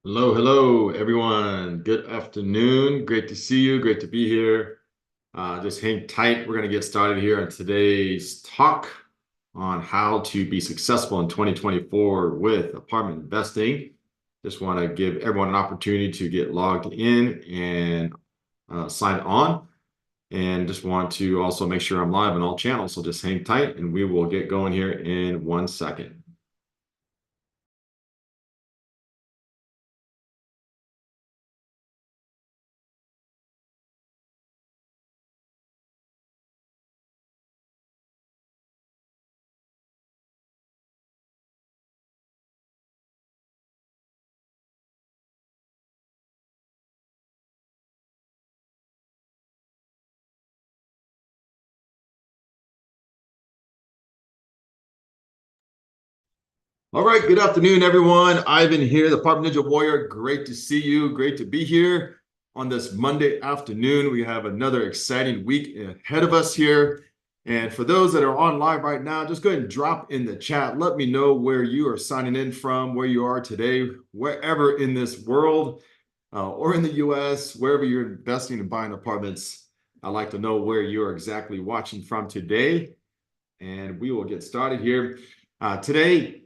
Hello, hello, everyone. Good afternoon. Great to see you. Great to be here. Just hang tight. We're going to get started here on today's talk on how to be successful in 2024 with apartment investing. Just want to give everyone an opportunity to get logged in and sign on. And just want to also make sure I'm live on all channels. So just hang tight and we will get going here in 1 second. All right, good afternoon, everyone. Ivan here, the Apartment Ninja Warrior. Great to see you. Great to be here on this Monday afternoon. We have another exciting week ahead of us here. And for those that are on live right now, just go ahead and drop in the chat. Let me know where you are signing in from, where you are today, wherever in this world or in the US, wherever you're investing and buying apartments. I'd like to know where you're exactly watching from today. And we will get started here. Today,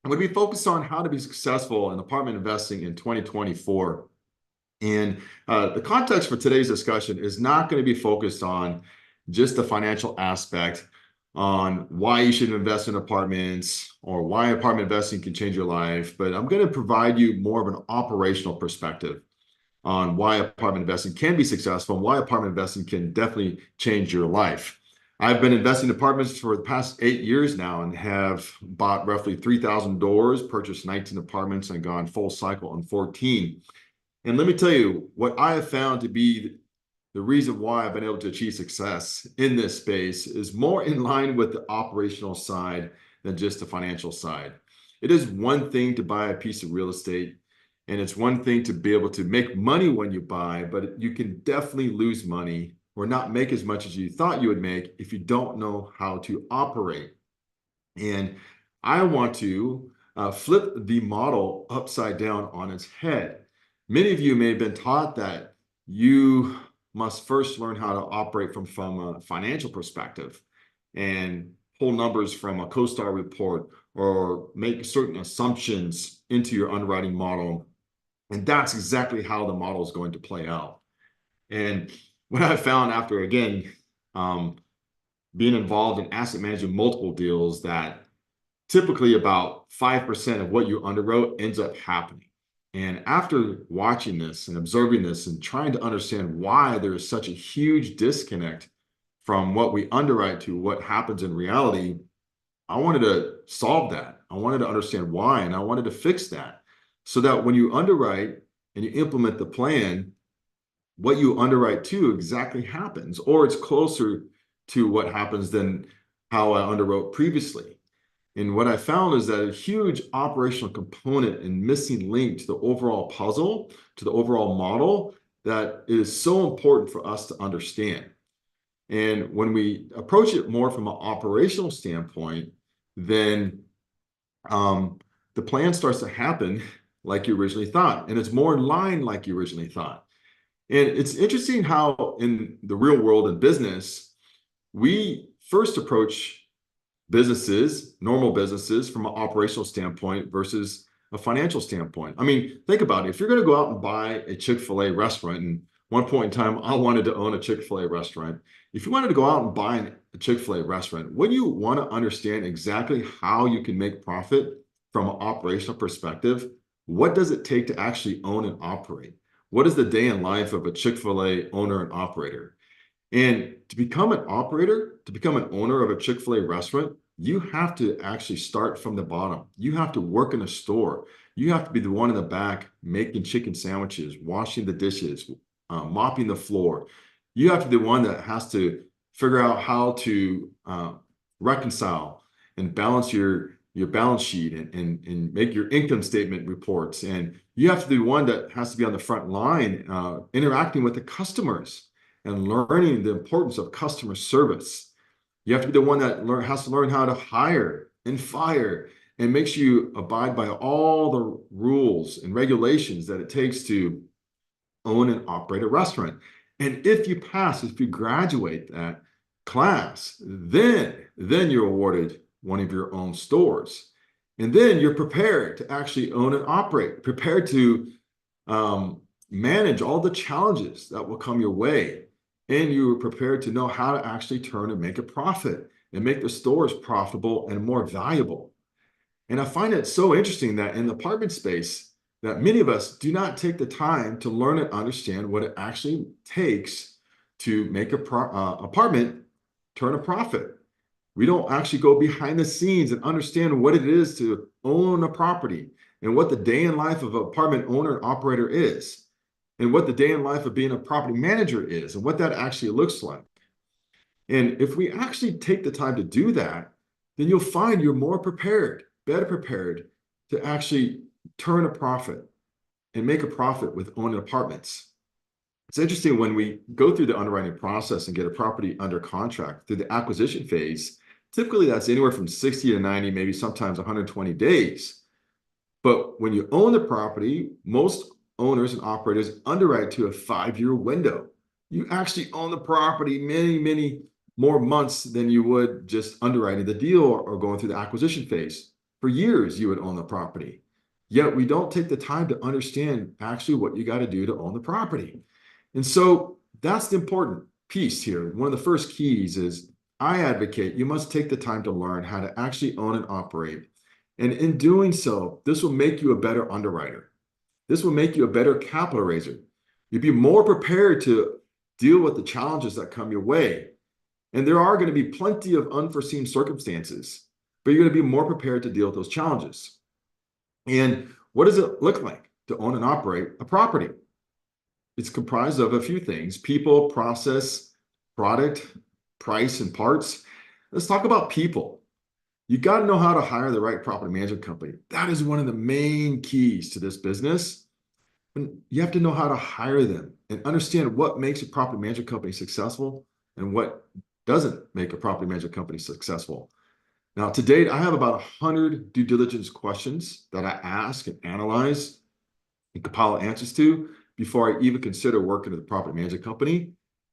I'm going to be focused on how to be successful in apartment investing in 2024. And the context for today's discussion is not going to be focused on just the financial aspect, on why you should invest in apartments or why apartment investing can change your life, but I'm going to provide you more of an operational perspective on why apartment investing can be successful and why apartment investing can definitely change your life. I've been investing in apartments for the past 8 years now and have bought roughly 3,000 doors, purchased 19 apartments, and gone full cycle on 14. And let me tell you, what I have found to be the reason why I've been able to achieve success in this space is more in line with the operational side than just the financial side. It is one thing to buy a piece of real estate, and it's one thing to be able to make money when you buy, but you can definitely lose money or not make as much as you thought you would make if you don't know how to operate. And I want to flip the model upside down on its head. Many of you may have been taught that you must first learn how to operate from a financial perspective and pull numbers from a CoStar report or make certain assumptions into your underwriting model. And that's exactly how the model is going to play out. And what I found after, again, being involved in asset managing multiple deals, that typically about 5% of what you underwrote ends up happening. And after watching this and observing this and trying to understand why there is such a huge disconnect from what we underwrite to what happens in reality, I wanted to solve that. I wanted to understand why, and I wanted to fix that so that when you underwrite and you implement the plan, what you underwrite to exactly happens, or it's closer to what happens than how I underwrote previously. And what I found is that a huge operational component and missing link to the overall puzzle, to the overall model, that is so important for us to understand. And when we approach it more from an operational standpoint, then the plan starts to happen like you originally thought, and it's more in line like you originally thought. And it's interesting how in the real world in business, we first approach businesses, normal businesses, from an operational standpoint versus a financial standpoint. I mean, think about it. If you're going to go out and buy a Chick-fil-A restaurant, and one point in time, I wanted to own a Chick-fil-A restaurant. If you wanted to go out and buy a Chick-fil-A restaurant, wouldn't you want to understand exactly how you can make profit from an operational perspective? What does it take to actually own and operate? What is the day in life of a Chick-fil-A owner and operator? And to become an operator, to become an owner of a Chick-fil-A restaurant, you have to actually start from the bottom. You have to work in a store. You have to be the one in the back making chicken sandwiches, washing the dishes, mopping the floor. You have to be the one that has to figure out how to reconcile and balance your balance sheet and make your income statement reports. And you have to be the one that has to be on the front line, interacting with the customers and learning the importance of customer service. You have to be the one that has to learn how to hire and fire and makes you abide by all the rules and regulations that it takes to own and operate a restaurant. And if you graduate that class, then you're awarded one of your own stores. And then you're prepared to actually own and operate, prepared to manage all the challenges that will come your way. And you are prepared to know how to actually turn and make a profit and make the stores profitable and more valuable. And I find it so interesting that in the apartment space, that many of us do not take the time to learn and understand what it actually takes to make a apartment turn a profit. We don't actually go behind the scenes and understand what it is to own a property and what the day in life of an apartment owner and operator is, and what the day in life of being a property manager is, and what that actually looks like. And if we actually take the time to do that, then you'll find you're more prepared, better prepared to actually turn a profit and make a profit with owning apartments. It's interesting when we go through the underwriting process and get a property under contract through the acquisition phase, typically that's anywhere from 60 to 90, maybe sometimes 120 days. But when you own the property, most owners and operators underwrite to a 5-year window. You actually own the property many, many more months than you would just underwriting the deal or going through the acquisition phase. For years, you would own the property. Yet we don't take the time to understand actually what you got to do to own the property. And so that's the important piece here. One of the first keys is I advocate you must take the time to learn how to actually own and operate. And in doing so, this will make you a better underwriter. This will make you a better capital raiser. You'll be more prepared to deal with the challenges that come your way. And there are going to be plenty of unforeseen circumstances, but you're going to be more prepared to deal with those challenges. And what does it look like to own and operate a property? It's comprised of a few things: people, process, product, price, and parts. Let's talk about people. You got to know how to hire the right property management company. That is one of the main keys to this business. And you have to know how to hire them and understand what makes a property management company successful and what doesn't make a property management company successful. Now, to date, I have about 100 due diligence questions that I ask and analyze and compile answers to before I even consider working with a property management company.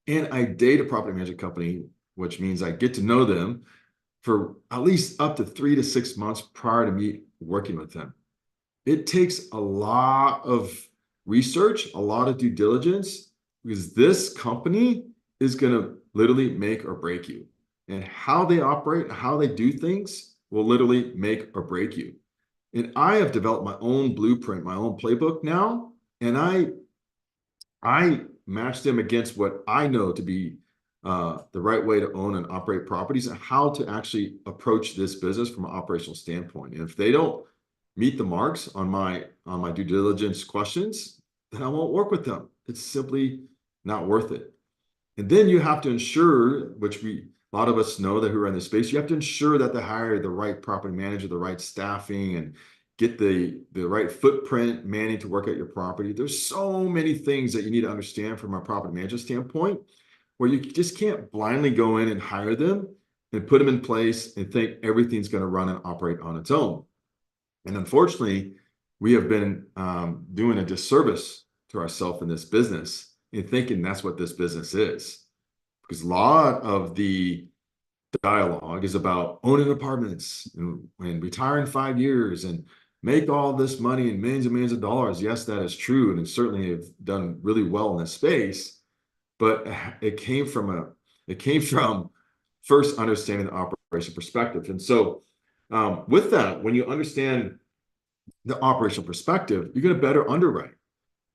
And I date a property management company, which means I get to know them for at least up to 3 to 6 months prior to me working with them. It takes a lot of research, a lot of due diligence, because this company is going to literally make or break you. And how they operate, how they do things will literally make or break you. And I have developed my own blueprint, my own playbook now, and I match them against what I know to be the right way to own and operate properties and how to actually approach this business from an operational standpoint. And if they don't meet the marks on my due diligence questions, then I won't work with them. It's simply not worth it. And then you have to ensure, which a lot of us know that who are in the space, you have to ensure that they hire the right property manager, the right staffing, and get the right footprint manning to work at your property. There's so many things that you need to understand from a property management standpoint, where you just can't blindly go in and hire them and put them in place and think everything's going to run and operate on its own. And unfortunately, we have been doing a disservice to ourselves in this business in thinking that's what this business is. Because a lot of the dialogue is about owning apartments and retire in 5 years and make all this money and millions of dollars. Yes, that is true. And certainly have done really well in this space. But it came from first understanding the operation perspective. And so with that, when you understand the operational perspective, you're going to better underwrite.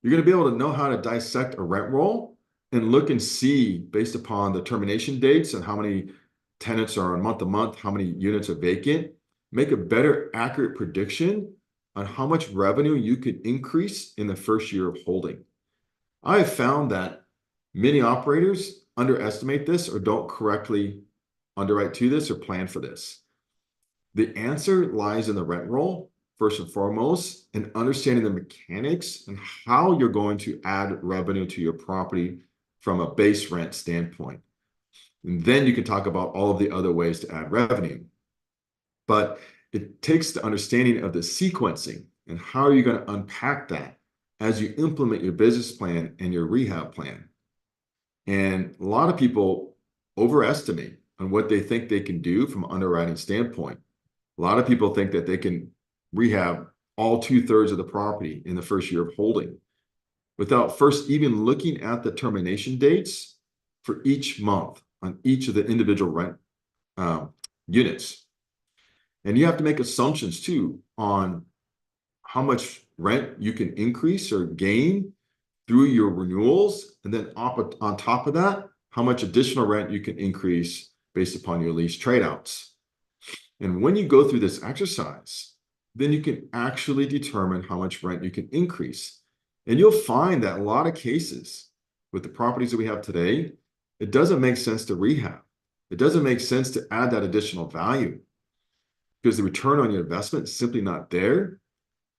You're going to be able to know how to dissect a rent roll and look and see, based upon the termination dates and how many tenants are on month to month, how many units are vacant, make a better accurate prediction on how much revenue you could increase in the first year of holding. I have found that many operators underestimate this or don't correctly underwrite to this or plan for this. The answer lies in the rent roll, first and foremost, and understanding the mechanics and how you're going to add revenue to your property from a base rent standpoint. And then you can talk about all of the other ways to add revenue. But it takes the understanding of the sequencing and how are you going to unpack that as you implement your business plan and your rehab plan. And a lot of people overestimate on what they think they can do from an underwriting standpoint. A lot of people think that they can rehab all 2/3 of the property in the first year of holding without first even looking at the termination dates for each month on each of the individual rent units. And you have to make assumptions too on how much rent you can increase or gain through your renewals. And then on top of that, how much additional rent you can increase based upon your lease tradeouts. And when you go through this exercise, then you can actually determine how much rent you can increase. And you'll find that a lot of cases with the properties that we have today, it doesn't make sense to rehab. It doesn't make sense to add that additional value because the return on your investment is simply not there,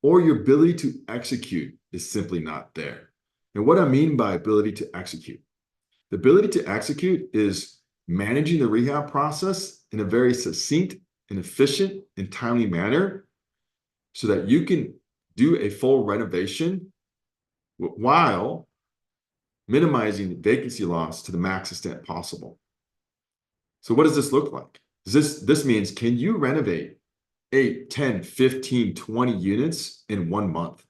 or your ability to execute is simply not there. And what I mean by ability to execute, the ability to execute is managing the rehab process in a very succinct and efficient and timely manner so that you can do a full renovation while minimizing vacancy loss to the max extent possible. So what does this look like? This means, can you renovate 8, 10, 15, 20 units in 1 month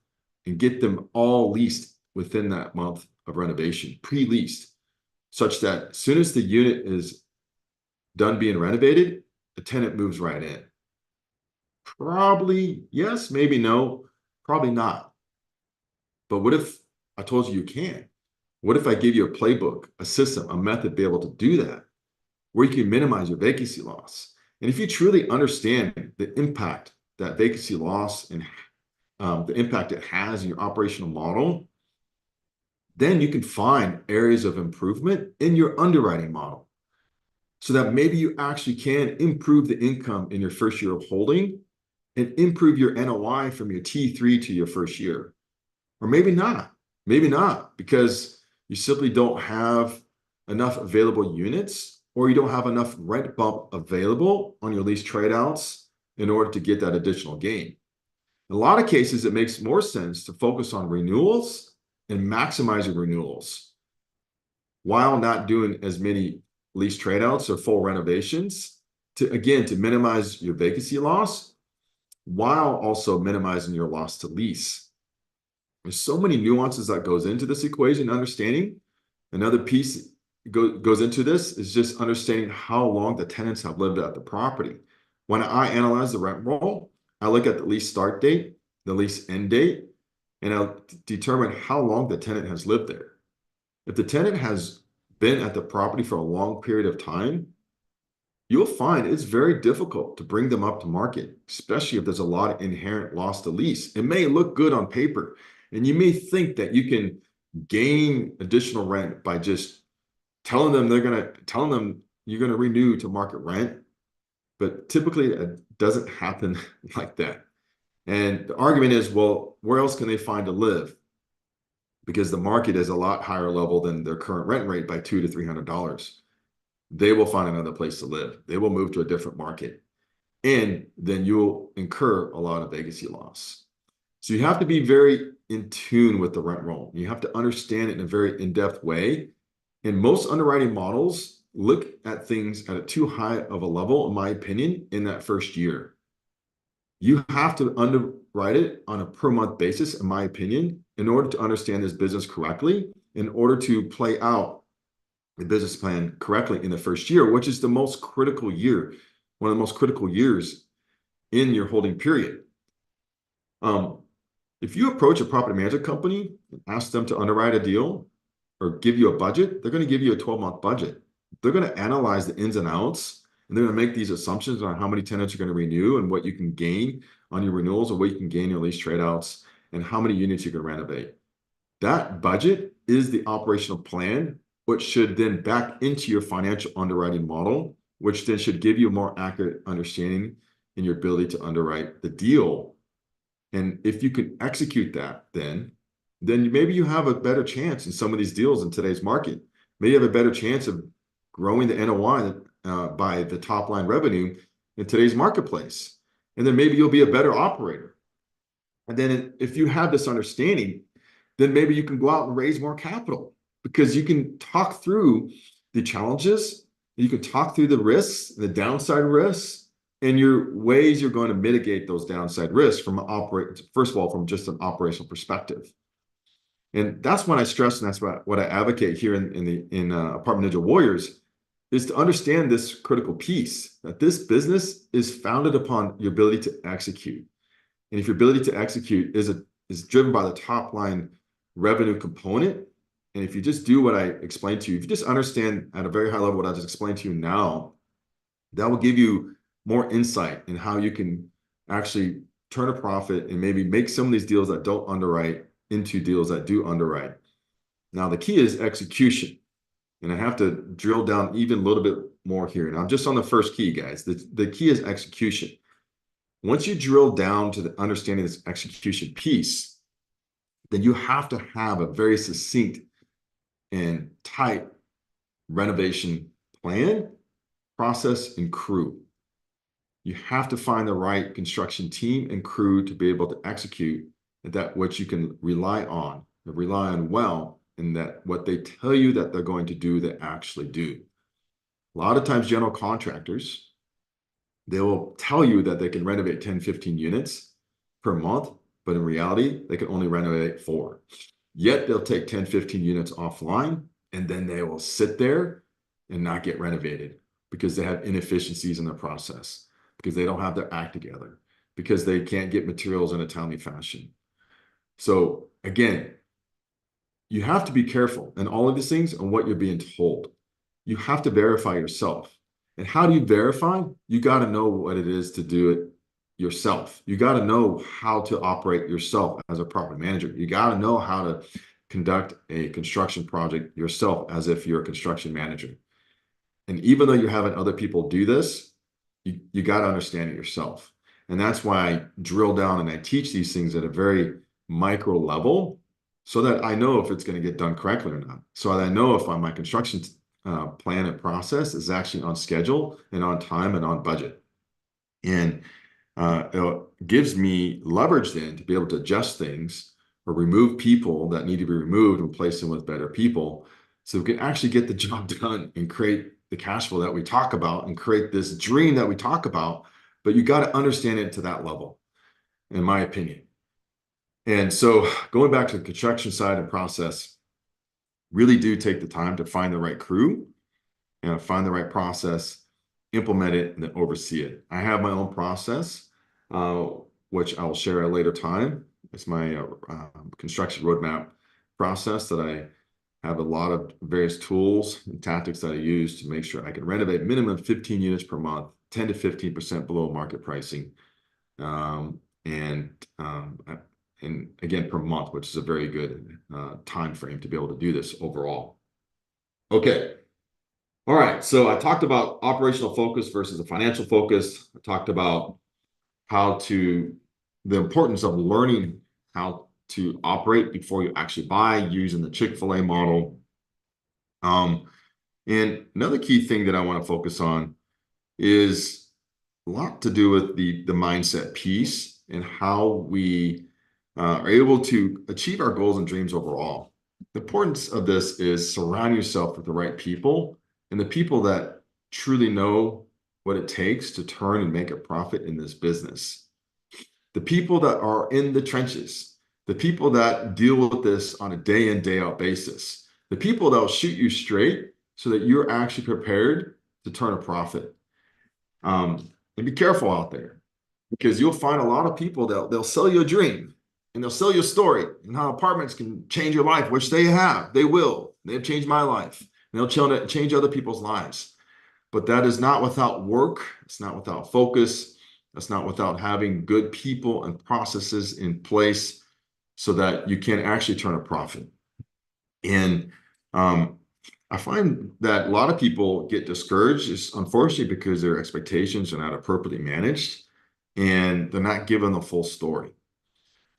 and get them all leased within that month of renovation, pre-leased, such that as soon as the unit is done being renovated, the tenant moves right in? Probably yes, maybe no, probably not. But what if I told you can? What if I give you a playbook, a system, a method to be able to do that, where you can minimize your vacancy loss? And if you truly understand the impact that vacancy loss and the impact it has in your operational model, then you can find areas of improvement in your underwriting model so that maybe you actually can improve the income in your first year of holding and improve your NOI from your T3 to your first year. Or maybe not, because you simply don't have enough available units, or you don't have enough rent bump available on your lease tradeouts in order to get that additional gain. In a lot of cases, it makes more sense to focus on renewals and maximizing renewals while not doing as many lease tradeouts or full renovations to minimize your vacancy loss while also minimizing your loss to lease. There's so many nuances that goes into this equation, understanding. Another piece goes into this is just understanding how long the tenants have lived at the property. When I analyze the rent roll, I look at the lease start date, the lease end date, and I'll determine how long the tenant has lived there. If the tenant has been at the property for a long period of time, you'll find it's very difficult to bring them up to market, especially if there's a lot of inherent loss to lease. It may look good on paper, and you may think that you can gain additional rent by just telling them you're going to renew to market rent. But typically it doesn't happen like that. And the argument is, well, where else can they find to live? Because the market is a lot higher level than their current rent rate by $200 to $300. They will find another place to live. They will move to a different market. And then you'll incur a lot of vacancy loss. So you have to be very in tune with the rent roll. You have to understand it in a very in-depth way. And most underwriting models look at things at a too high of a level, in my opinion, in that first year. You have to underwrite it on a per month basis, in my opinion, in order to understand this business correctly, in order to play out the business plan correctly in the first year, which is the most critical year, one of the most critical years in your holding period. If you approach a property management company and ask them to underwrite a deal or give you a budget, they're going to give you a 12-month budget. They're going to analyze the ins and outs, and they're going to make these assumptions on how many tenants you're going to renew and what you can gain on your renewals or what you can gain your lease tradeouts and how many units you can renovate. That budget is the operational plan, which should then back into your financial underwriting model, which then should give you a more accurate understanding in your ability to underwrite the deal. And if you can execute that, then maybe you have a better chance in some of these deals in today's market. Maybe you have a better chance of growing the NOI by the top line revenue in today's marketplace. And then maybe you'll be a better operator. And then if you have this understanding, then maybe you can go out and raise more capital because you can talk through the challenges, you can talk through the risks, the downside risks, and your ways you're going to mitigate those downside risks first of all, from just an operational perspective. And that's what I stress, and that's what I advocate here in Apartment Ninja Warriors, is to understand this critical piece, that this business is founded upon your ability to execute. And if your ability to execute is driven by the top line revenue component, and if you just do what I explained to you, if you just understand at a very high level what I just explained to you now, that will give you more insight in how you can actually turn a profit and maybe make some of these deals that don't underwrite into deals that do underwrite. Now, the key is execution. And I have to drill down even a little bit more here. And I'm just on the first key, guys. The key is execution. Once you drill down to the understanding this execution piece, then you have to have a very succinct and tight renovation plan, process, and crew. You have to find the right construction team and crew to be able to execute that which you can rely on well, and that what they tell you that they're going to do, they actually do. A lot of times, general contractors, they will tell you that they can renovate 10, 15 units per month, but in reality, they can only renovate 4. Yet they'll take 10, 15 units offline, and then they will sit there and not get renovated because they have inefficiencies in the process, because they don't have their act together, because they can't get materials in a timely fashion. So again, you have to be careful in all of these things on what you're being told. You have to verify yourself. And how do you verify? You got to know what it is to do it yourself. You got to know how to operate yourself as a property manager. You got to know how to conduct a construction project yourself as if you're a construction manager. And even though you're having other people do this, you got to understand it yourself. And that's why I drill down and I teach these things at a very micro level so that I know if it's going to get done correctly or not. So that I know if my construction plan and process is actually on schedule and on time and on budget. And it gives me leverage then to be able to adjust things or remove people that need to be removed and replace them with better people so we can actually get the job done and create the cash flow that we talk about and create this dream that we talk about. But you got to understand it to that level, in my opinion. And so going back to the construction side and process, really do take the time to find the right crew and find the right process, implement it, and then oversee it. I have my own process, which I'll share at a later time. It's my construction roadmap process that I have a lot of various tools and tactics that I use to make sure I can renovate minimum 15 units per month, 10 to 15% below market pricing. And again, per month, which is a very good time frame to be able to do this overall. Okay. All right. So I talked about operational focus versus a financial focus. I talked about the importance of learning how to operate before you actually buy, using the Chick-fil-A model. And another key thing that I want to focus on is a lot to do with the mindset piece and how we are able to achieve our goals and dreams overall. The importance of this is surround yourself with the right people and the people that truly know what it takes to turn and make a profit in this business. The people that are in the trenches, the people that deal with this on a day in, day out basis, the people that will shoot you straight so that you're actually prepared to turn a profit. And be careful out there, because you'll find a lot of people that they'll sell you a dream and they'll sell you a story and how apartments can change your life, which they have. They will. They've changed my life. And they'll change other people's lives. But that is not without work. It's not without focus. That's not without having good people and processes in place so that you can actually turn a profit. And I find that a lot of people get discouraged, just unfortunately, because their expectations are not appropriately managed and they're not given the full story.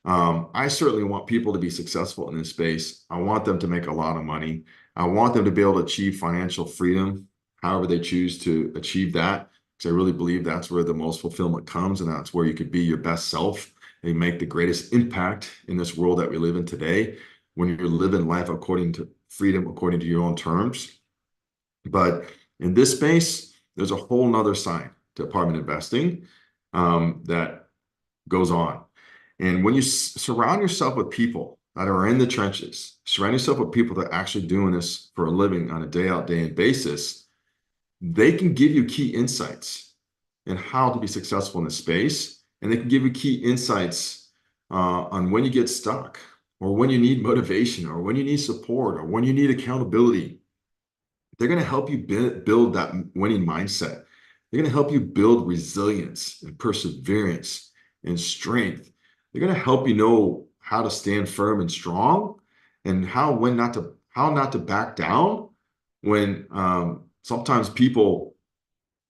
I certainly want people to be successful in this space. I want them to make a lot of money. I want them to be able to achieve financial freedom, however they choose to achieve that. because I really believe that's where the most fulfillment comes, and that's where you could be your best self and make the greatest impact in this world that we live in today, when you're living life according to freedom, according to your own terms. But in this space, there's a whole nother side to apartment investing that goes on. And when you surround yourself with people that are in the trenches, surround yourself with people that are actually doing this for a living on a day out, day in basis, they can give you key insights in how to be successful in this space. And they can give you key insights on when you get stuck, or when you need motivation, or when you need support, or when you need accountability. They're going to help you build that winning mindset. They're going to help you build resilience and perseverance and strength. They're going to help you know how to stand firm and strong, and how not to back down when sometimes people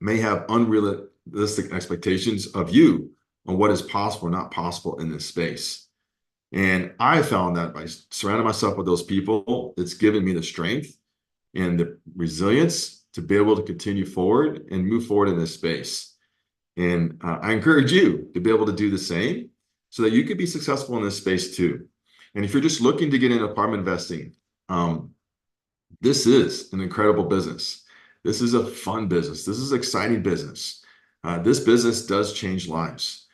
may have unrealistic expectations of you on what is possible or not possible in this space. And I found that by surrounding myself with those people, it's given me the strength and the resilience to be able to continue forward and move forward in this space. And I encourage you to be able to do the same so that you could be successful in this space too. And if you're just looking to get into apartment investing, this is an incredible business. This is a fun business. This is an exciting business. This business does change lives.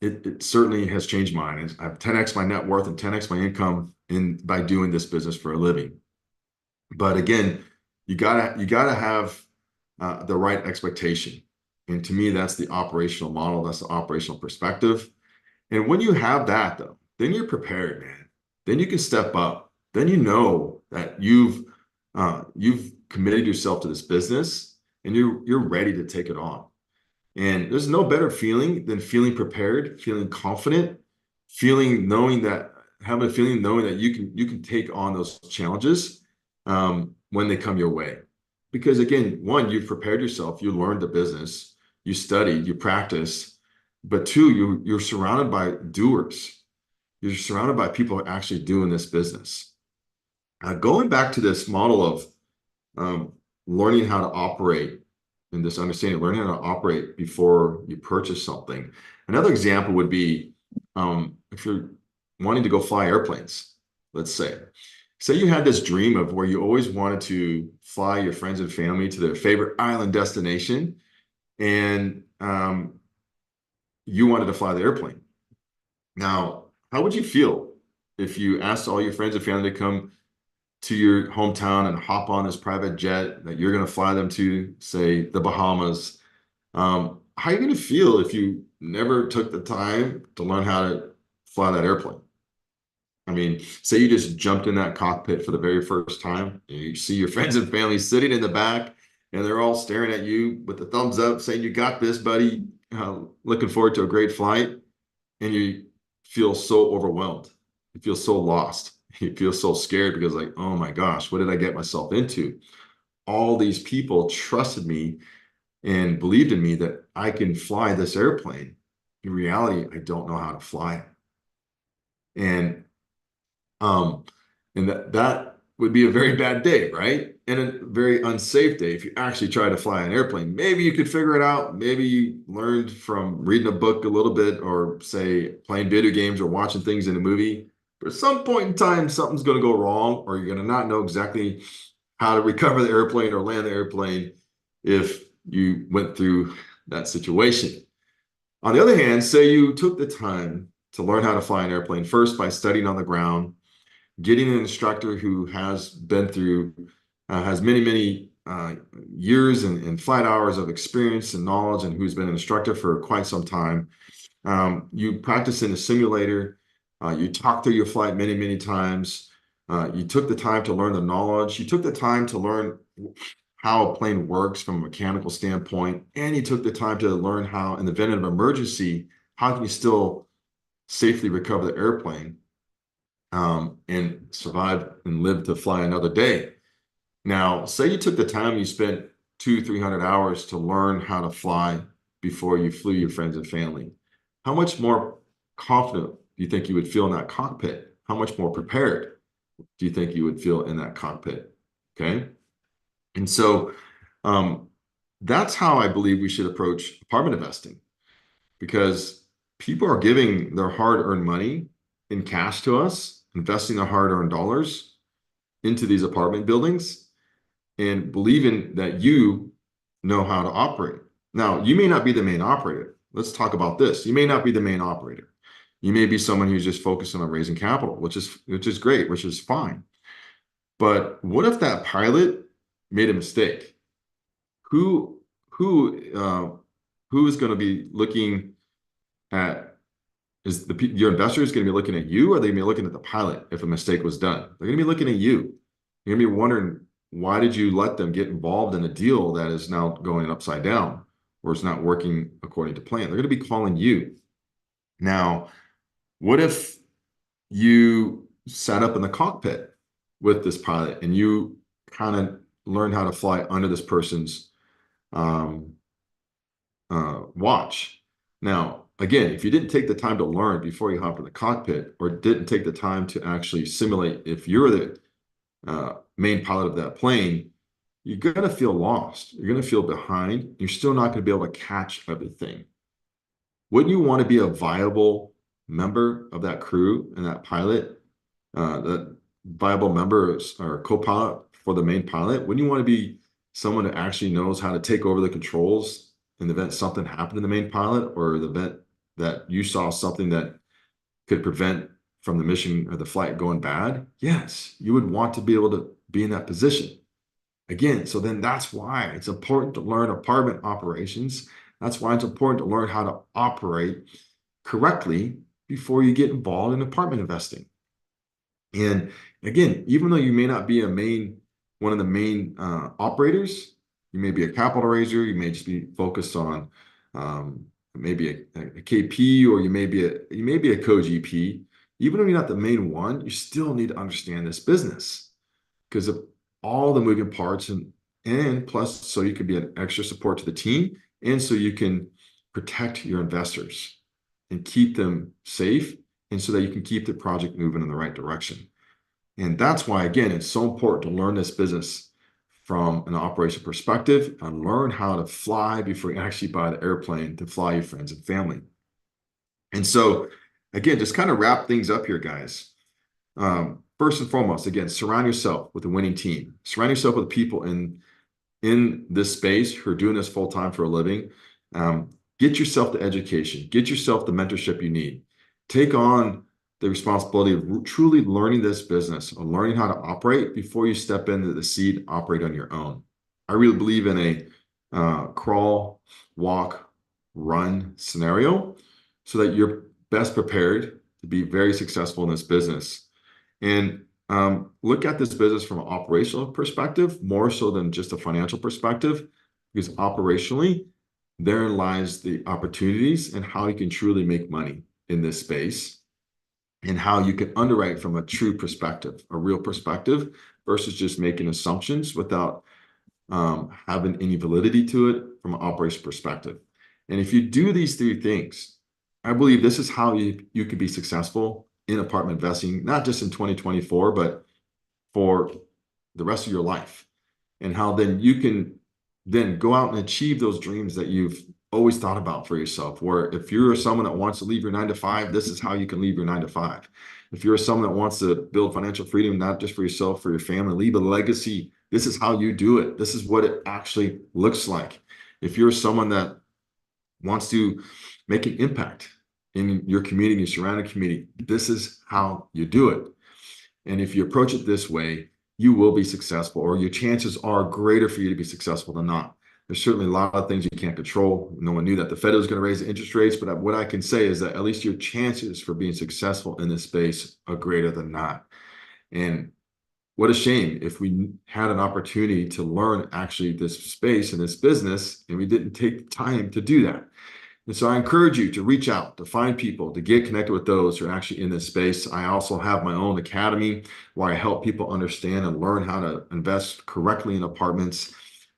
It certainly has changed mine. I've 10x my net worth and 10x my income by doing this business for a living. But again, you gotta have the right expectation. And to me, that's the operational model. That's the operational perspective. And when you have that, though, then you're prepared, man. Then you can step up. Then you know that you've committed yourself to this business, and you're ready to take it on. And there's no better feeling than feeling prepared, feeling confident, knowing that you can take on those challenges when they come your way. Because again, one, you've prepared yourself, you learned the business, you studied, you practiced, but two, you're surrounded by doers. You're surrounded by people who are actually doing this business. Going back to this model of learning how to operate, and this understanding, learning how to operate before you purchase something. Another example would be if you're wanting to go fly airplanes, let's say you had this dream of where you always wanted to fly your friends and family to their favorite island destination, and you wanted to fly the airplane. Now, how would you feel if you asked all your friends and family to come to your hometown and hop on this private jet that you're going to fly them to, say, the Bahamas? How are you going to feel if you never took the time to learn how to fly that airplane? I mean, say you just jumped in that cockpit for the very first time, and you see your friends and family sitting in the back, and they're all staring at you with the thumbs up saying, "You got this, buddy. Looking forward to a great flight." And you feel so overwhelmed. You feel so lost. You feel so scared because, like, oh my gosh, what did I get myself into? All these people trusted me and believed in me that I can fly this airplane. In reality, I don't know how to fly it. And that would be a very bad day, right? And a very unsafe day if you actually try to fly an airplane. Maybe you could figure it out. Maybe you learned from reading a book a little bit, or say playing video games or watching things in a movie. But at some point in time, something's going to go wrong, or you're going to not know exactly how to recover the airplane or land the airplane if you went through that situation. On the other hand, say you took the time to learn how to fly an airplane first by studying on the ground, getting an instructor who has been through, has many years and flight hours of experience and knowledge, and who's been an instructor for quite some time. You practice in a simulator. You talk through your flight many times. You took the time to learn the knowledge. You took the time to learn how a plane works from a mechanical standpoint, and you took the time to learn how, in the event of an emergency, how can you still safely recover the airplane and survive and live to fly another day. Now, say you took the time, you spent 200-300 hours to learn how to fly before you flew your friends and family. How much more confident do you think you would feel in that cockpit? How much more prepared do you think you would feel in that cockpit? Okay. And so that's how I believe we should approach apartment investing, because people are giving their hard-earned money in cash to us, investing their hard-earned dollars into these apartment buildings and believing that you know how to operate. Now, you may not be the main operator. Let's talk about this. You may not be the main operator. You may be someone who's just focusing on raising capital, which is great, which is fine. But what if that pilot made a mistake? Who who is going to be looking at, your investor is going to be looking at you, or are they going to be looking at the pilot if a mistake was done? They're going to be looking at you. You're going to be wondering, why did you let them get involved in a deal that is now going upside down, or it's not working according to plan? They're going to be calling you. Now, what if you sat up in the cockpit with this pilot and you kind of learned how to fly under this person's watch? Now, again, if you didn't take the time to learn before you hop in the cockpit, or didn't take the time to actually simulate if you're the main pilot of that plane, you're going to feel lost. You're going to feel behind. You're still not going to be able to catch everything. Wouldn't you want to be a viable member of that crew and that pilot, that viable member or co-pilot for the main pilot? Wouldn't you want to be someone that actually knows how to take over the controls in the event something happened to the main pilot, or the event that you saw something that could prevent from the mission or the flight going bad? Yes, you would want to be able to be in that position. Again, so then that's why it's important to learn apartment operations. That's why it's important to learn how to operate correctly before you get involved in apartment investing. And again, even though you may not be one of the main operators, you may be a capital raiser, you may just be focused on maybe a KP, or you may be a co-GP. Even though you're not the main one, you still need to understand this business because of all the moving parts, and plus, so you can be an extra support to the team, and so you can protect your investors and keep them safe, and so that you can keep the project moving in the right direction. And that's why, again, it's so important to learn this business from an operation perspective and learn how to fly before you actually buy the airplane to fly your friends and family. And so, again, just kind of wrap things up here, guys. First and foremost, again, surround yourself with a winning team. Surround yourself with people in this space who are doing this full time for a living. Get yourself the education. Get yourself the mentorship you need. Take on the responsibility of truly learning this business, or learning how to operate before you step into the seat and operate on your own. I really believe in a crawl, walk, run scenario, so that you're best prepared to be very successful in this business. And look at this business from an operational perspective, more so than just a financial perspective, because operationally, therein lies the opportunities and how you can truly make money in this space, and how you can underwrite from a true perspective, a real perspective, versus just making assumptions without having any validity to it from an operation perspective. And if you do these three things, I believe this is how you can be successful in apartment investing, not just in 2024, but for the rest of your life. And how then you can then go out and achieve those dreams that you've always thought about for yourself. Where if you're someone that wants to leave your 9 to 5, this is how you can leave your 9 to 5. If you're someone that wants to build financial freedom, not just for yourself, for your family, leave a legacy, this is how you do it. This is what it actually looks like. If you're someone that wants to make an impact in your community, your surrounding community, this is how you do it. And if you approach it this way, you will be successful, or your chances are greater for you to be successful than not. There's certainly a lot of things you can't control. No one knew that the Fed was going to raise the interest rates, but what I can say is that at least your chances for being successful in this space are greater than not. And what a shame if we had an opportunity to learn actually this space and this business, and we didn't take time to do that. And so I encourage you to reach out, to find people, to get connected with those who are actually in this space. I also have my own academy where I help people understand and learn how to invest correctly in apartments,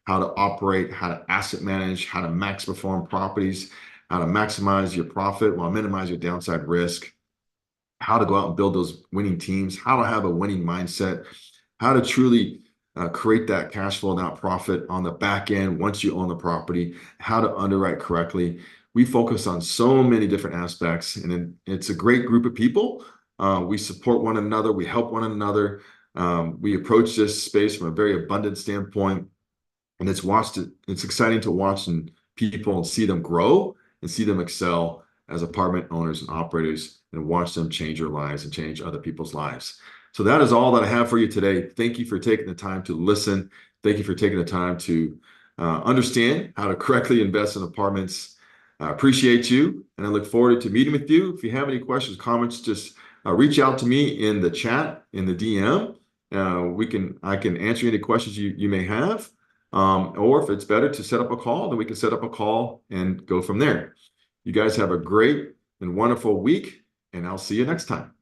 how to operate, how to asset manage, how to max perform properties, how to maximize your profit while minimize your downside risk, how to go out and build those winning teams, how to have a winning mindset, how to truly create that cash flow, that profit on the back end once you own the property, how to underwrite correctly. We focus on so many different aspects, and it's a great group of people. We support one another, we help one another. We approach this space from a very abundant standpoint, and it's exciting to watch people and see them grow and see them excel as apartment owners and operators, and watch them change their lives and change other people's lives. So that is all that I have for you today. Thank you for taking the time to listen. Thank you for taking the time to understand how to correctly invest in apartments. I appreciate you, and I look forward to meeting with you. If you have any questions, comments, just reach out to me in the chat, in the DM. I can answer any questions you may have. Or if it's better to set up a call, then we can set up a call and go from there. You guys have a great and wonderful week, and I'll see you next time.